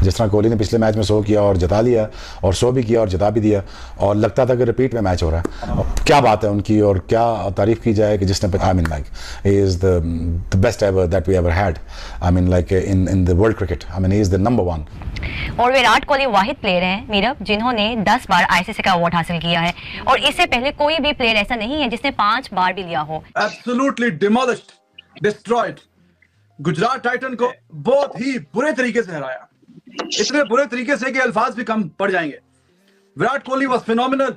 जिस तरह कोहली ने पिछले मैच में 100 किया और जिता लिया, और 100 भी किया और जिता भी दिया, और लगता था कि रिपीट में मैच हो रहा है। क्या बात है उनकी, और क्या तारीफ की जाए कि जिसने I mean like he is the best ever that we ever had, I mean like in the world cricket, I mean he is the number 1। और विराट कोहली वाहिद प्लेयर हैं मीरब जिन्होंने 10 बार आईसीसी का अवार्ड हासिल किया है, और इससे पहले कोई भी प्लेयर ऐसा नहीं है जिसने 5 बार भी लिया हो। Absolutely demolished, destroyed. Gujarat Titan को बहुत ही बुरे तरीके से हराया, इतने बुरे तरीके से कि अल्फाज भी कम पड़ जाएंगे। Virat Kohli was phenomenal.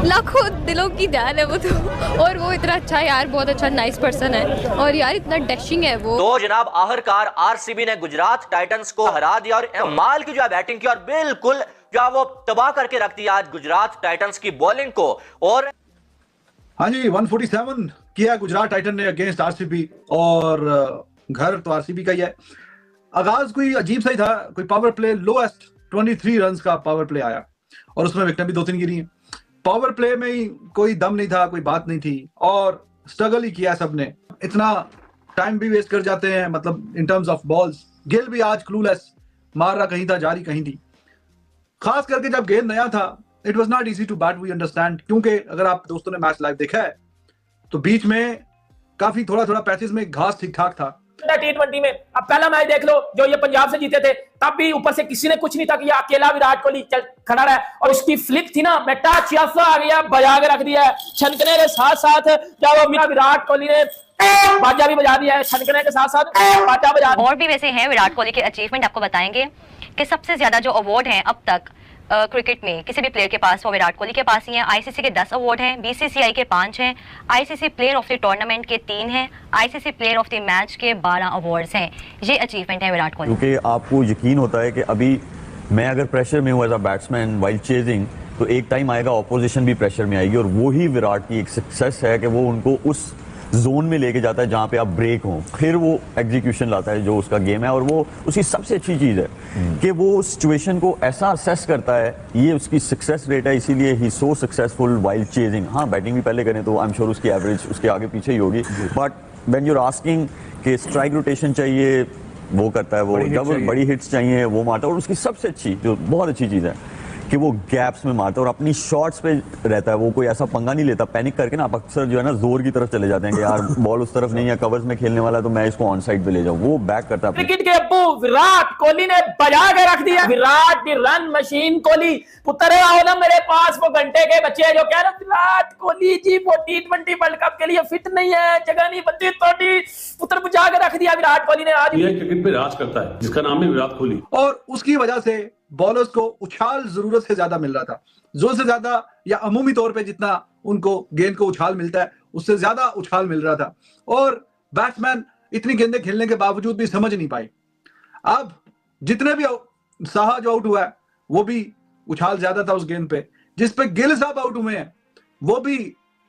लाखों दिलों की जान है वो तो, और वो इतना अच्छा यार, बहुत अच्छा नाइस पर्सन है, और यार इतना डैशिंग है वो। तो जनाब आखिरकार आरसीबी ने गुजरात टाइटंस को हरा दिया, और कमाल की जो है बैटिंग की, और बिल्कुल जो है वो तबाह करके रख दिया आज गुजरात टाइटंस की बॉलिंग को। और हाँ जी, 147 किया गुजरात टाइटन ने अगेंस्ट आरसीबी, और घर तो आरसीबी का ही है। आगाज कोई अजीब सा ही था, कोई पावर प्ले लोएस्ट 23 रन का पावर प्ले आया, और उसमें विकेट भी 2-3 गिरी हैं। पावर प्ले में ही कोई दम नहीं था, कोई बात नहीं थी, और स्ट्रगल ही किया सबने। इतना टाइम भी वेस्ट कर जाते हैं, मतलब in terms of balls. Gill भी आज क्लूलेस, मार रहा कहीं था, जारी कहीं थी। खास करके जब गेंद नया था, it was not easy to bat, we understand, क्योंकि अगर आप दोस्तों ने मैच लाइव देखा है तो बीच में काफी थोड़ा पैचेस में घास ठीक ठाक था। T20 में अब पहला मैच देख लो जो ये पंजाब से जीते थे, तब भी ऊपर से किसी ने कुछ नहीं था कि ये अकेला विराट कोहली चल खड़ा रहा, और उसकी फ्लिक थी ना, मेटा चियाफा आ गया, बजा के रख दिया है। छनकने के साथ साथ जब विराट कोहली ने बाजा भी बजा दिया है, छनकने के साथ साथ बाजा बजा। और भी वैसे हैं विराट कोहली के अचीवमेंट, आपको बताएंगे कि सबसे ज्यादा जो अवार्ड हैं अब तक क्रिकेट में किसी भी प्लेयर के पास, वो विराट कोहली के पास ही हैं। आईसीसी के 10 अवार्ड हैं, बीसीसीआई के 5 हैं, ICC player of the tournament के 3 हैं, ICC player of the match के 12 अवार्ड्स हैं। ये अचीवमेंट है विराट कोहली। क्योंकि आपको यकीन होता है कि अभी मैं अगर प्रेशर में हूँ as a batsman while chasing, तो एक टाइम आएगा ऑपोजिशन भी प्रेशर में आएगी, और वो ही विराट की एक सक्सेस है कि वो उनको उस जोन में लेके जाता है जहां पे आप ब्रेक हो, फिर वो एग्जीक्यूशन लाता है जो उसका गेम है। और वो उसकी सबसे अच्छी चीज है कि वो सिचुएशन को ऐसा असेस करता है, ये उसकी सक्सेस रेट है, इसीलिए ही सो सक्सेसफुल वाइल चेजिंग। हाँ, बैटिंग भी पहले करें तो आई एम श्योर उसकी एवरेज उसके आगे पीछे ही होगी, but when you are asking कि स्ट्राइक रोटेशन चाहिए, वो करता है, वो डबल बड़ी हिट्स चाहिए, वो मारता है। और उसकी सबसे अच्छी जो बहुत अच्छी चीज है कि वो गैप्स में मारता है और अपनी शॉट्स पे रहता है, वो कोई ऐसा पंगा नहीं लेता। पैनिक करके ना आप अक्सर जो है ना जोर की तरफ चले जाते हैं कि यार बॉल उस तरफ नहीं है, कवर्स में खेलने वाला है तो मैं इसको ऑन साइड पे ले जाऊं, वो बैक करता है। क्रिकेट के अब्बू विराट कोहली ने बजा के रख दिया। विराट दी रन मशीन कोहली, पुत्र आओ ना मेरे पास, वो घंटे के बच्चे जो कह रहे विराट कोहली जी वो T20 वर्ल्ड कप के लिए फिट नहीं है, जगह नहीं बनती, तोड़ी पुत्र बजा के रख दिया विराट कोहली ने। आज ये क्रिकेट पे राज करता है जिसका नाम है विराट कोहली, और उसकी वजह से बॉलर्स को उछाल जरूरत से ज्यादा मिल रहा था, जोर से ज्यादा या अमूमी तौर पे जितना उनको गेंद को उछाल मिलता है उससे ज्यादा उछाल मिल रहा था, और बैट्समैन इतनी गेंदें खेलने के बावजूद भी समझ नहीं पाए। अब जितने भी साहा जो आउट हुआ है वो भी उछाल ज्यादा था उस गेंद पे, जिस पे गिल साहब आउट हुए हैं वो भी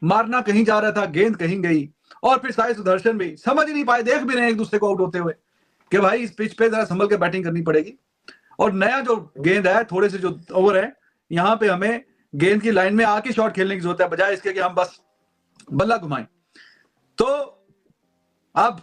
मारना कहीं जा रहा था, गेंद कहीं गई, और फिर साई सुदर्शन भी समझ नहीं पाए, देख भी रहे एक दूसरे को आउट होते हुए कि भाई इस पिच पे जरा संभल के बैटिंग करनी पड़ेगी। और नया जो गेंद है, थोड़े से जो ओवर है, यहाँ पे हमें गेंद की लाइन में आके शॉट खेलने की जरूरत है, बजाय इसके कि हम बस बल्ला घुमाएं। तो अब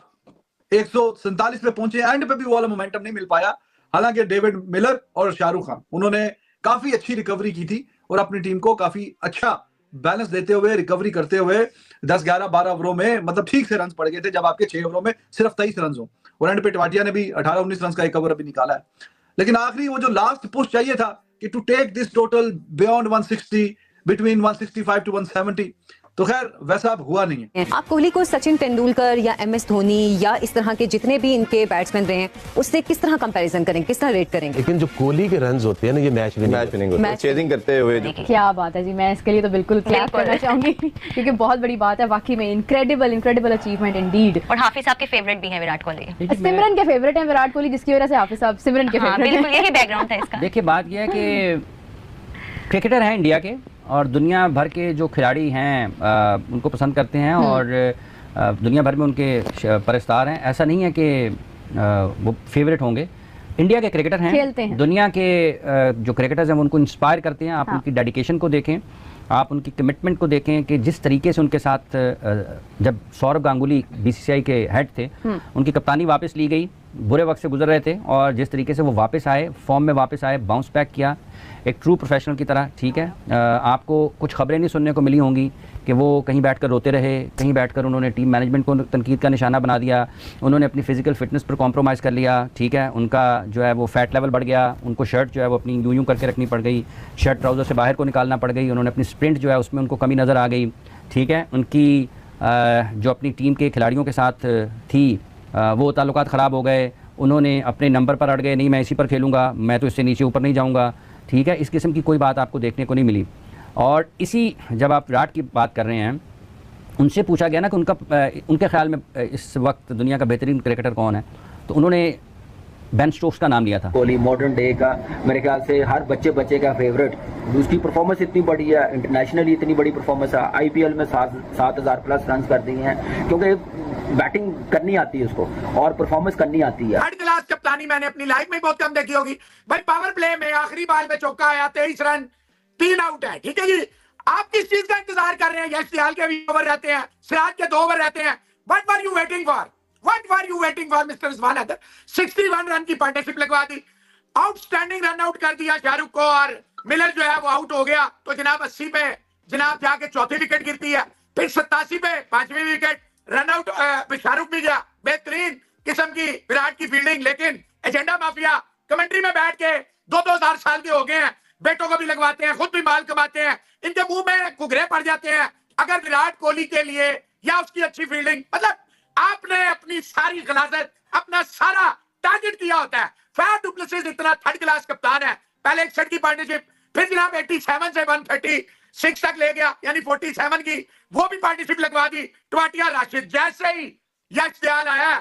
147 पे पहुंचे, एंड पे भी वो वाला मोमेंटम नहीं मिल पाया। हालांकि डेविड मिलर और शाहरुख खान उन्होंने काफी अच्छी रिकवरी की थी और अपनी टीम को काफी अच्छा बैलेंस देते हुए, रिकवरी करते हुए 10, 11, 12 ओवरों में मतलब ठीक से रन पड़ गए थे, जब आपके 6 ओवरों में सिर्फ 23 रन हो, और एंड पे टेवाटिया ने भी 18, 19 रन का एक ओवर अभी निकाला है। लेकिन आखिरी वो जो लास्ट पुश चाहिए था कि to take this total beyond 160, between 165 to 170, तो खैर वैसा अब हुआ नहीं है। आप कोहली को सचिन तेंदुलकर या MS धोनी या इस तरह के जितने भी इनके बैट्समैन रहे हैं उससे किस तरह कंपैरिजन करेंगे, किस तरह रेट करेंगे? लेकिन जो कोहली के रन्स होते हैं ना, ये मैच विनिंग होते हैं, चेजिंग करते हुए। क्या बात है जी, मैं इसके लिए तो बिल्कुल क्लैप करना चाहूंगी क्योंकि बहुत बड़ी बात है वाकई में, इनक्रेडिबल अचीवमेंट इंडीड। और हाफिज साहब के फेवरेट भी हैं विराट कोहली, सिमरन के फेवरेट हैं विराट कोहली, जिसकी वजह से हाफिज साहब सिमरन के फेवरेट हैं। बिल्कुल यही बैकग्राउंड था इसका। देखिए बात यह है कि क्रिकेटर हैं इंडिया के और दुनिया भर के जो खिलाड़ी हैं उनको पसंद करते हैं और दुनिया भर में उनके परस्तार हैं। ऐसा नहीं है कि वो फेवरेट होंगे, इंडिया के क्रिकेटर हैं, दुनिया के जो क्रिकेटर्स हैं वो उनको इंस्पायर करते हैं। आप उनकी डेडिकेशन को देखें, आप उनकी कमिटमेंट को देखें कि जिस तरीके से उनके साथ जब सौरव गांगुली BCCI के हेड थे, उनकी कप्तानी वापस ली गई, बुरे वक्त से गुजर रहे थे और जिस तरीके से वो वापस आए, फॉर्म में वापस आए, बाउंस बैक किया एक ट्रू प्रोफेशनल की तरह, ठीक है। आपको कुछ खबरें नहीं सुनने को मिली होंगी कि वो कहीं बैठकर रोते रहे, कहीं बैठकर उन्होंने टीम मैनेजमेंट को तनकीद का निशाना बना दिया, उन्होंने अपनी फ़िज़िकल फ़िटनेस पर कॉम्प्रोमाइज़ कर लिया, ठीक है। उनका जो है वो फ़ैट लेवल बढ़ गया, उनको शर्ट जो है वो अपनी यूं करके रखनी पड़ गई, शर्ट ट्राउज़र से बाहर को निकालना पड़ गई, उन्होंने अपनी स्प्रिंट जो है उसमें उनको कमी नज़र आ गई, ठीक है। उनकी जो अपनी टीम के खिलाड़ियों के साथ थी वो ताल्लुकात ख़राब हो गए, उन्होंने अपने नंबर पर अड़ गए, नहीं मैं इसी पर खेलूँगा, मैं तो इससे नीचे ऊपर नहीं जाऊँगा, ठीक है। इस किस्म की कोई बात आपको देखने को नहीं मिली। और इसी जब आप विराट की बात कर रहे हैं, उनसे पूछा गया ना कि उनके ख्याल में इस वक्त दुनिया का बेहतरीन क्रिकेटर कौन है, तो उन्होंने बेन स्टोक्स का नाम लिया था। कोहली मॉडर्न डे का मेरे ख्याल से हर बच्चे का फेवरेट, उसकी परफॉर्मेंस इतनी बड़ी है, इंटरनेशनली इतनी बड़ी परफॉर्मेंस है, आईपीएल में 7,000 प्लस रन कर दिए हैं, क्योंकि बैटिंग करनी आती है उसको और परफॉर्मेंस करनी आती है। थर्ड क्लास कप्तानी मैंने अपनी लाइफ में बहुत कम देखी होगी भाई। पावर प्ले में आखिरी बॉल पे चौका आया, 23 रन, 3 आउट है, ठीक है जी। आप किस चीज का इंतजार कर रहे हैं? यश दयाल के भी ओवर रहते हैं, सिराज के 2 ओवर रहते हैं। What were you waiting for? What were you waiting for, Mr. Rizwan Haidar? 61 run की पार्टनरशिप लगवा दी, आउटस्टैंडिंग रन आउट कर दिया शाहरुख को, और मिलर जो है वो आउट हो गया। तो जनाब 80 पे जनाब जाके चौथी विकेट गिरती है, फिर 87 पे 5वीं विकेट, रन आउट शाहरुख भी गया। बेहतरीन किस्म की विराट की फील्डिंग। लेकिन एजेंडा माफिया कमेंट्री में बैठ के 2-2 साल के हो गए हैं, बेटों को भी लगवाते हैं, खुद भी माल कमाते हैं, इनके मुंह में कुगरे पड़ जाते हैं। अगर विराट कोहली के लिए या उसकी अच्छी फील्डिंग, मतलब आपने अपनी सारी गलाजत, अपना सारा टारगेट किया होता है। फैफ डु प्लेसिस इतना थर्ड क्लास कप्तान है, पहले 61 की पार्टनरशिप, फिर जनाब 87 से 136 तक ले गया, यानी 47 की वो भी पार्टनरशिप लगवा दी। टवाटिया राशिद, जैसे ही यश दयाल आया,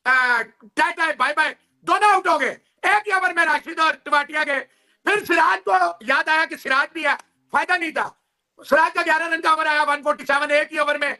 टाटा बाय बाय, दोनों आउट हो गए एक ही ओवर में, राशिद और टवाटिया के। फिर सिराज को याद आया कि सिराज भी है, फायदा नहीं था। सिराज का 11 रन का ओवर आया, 147 एक ही ओवर में,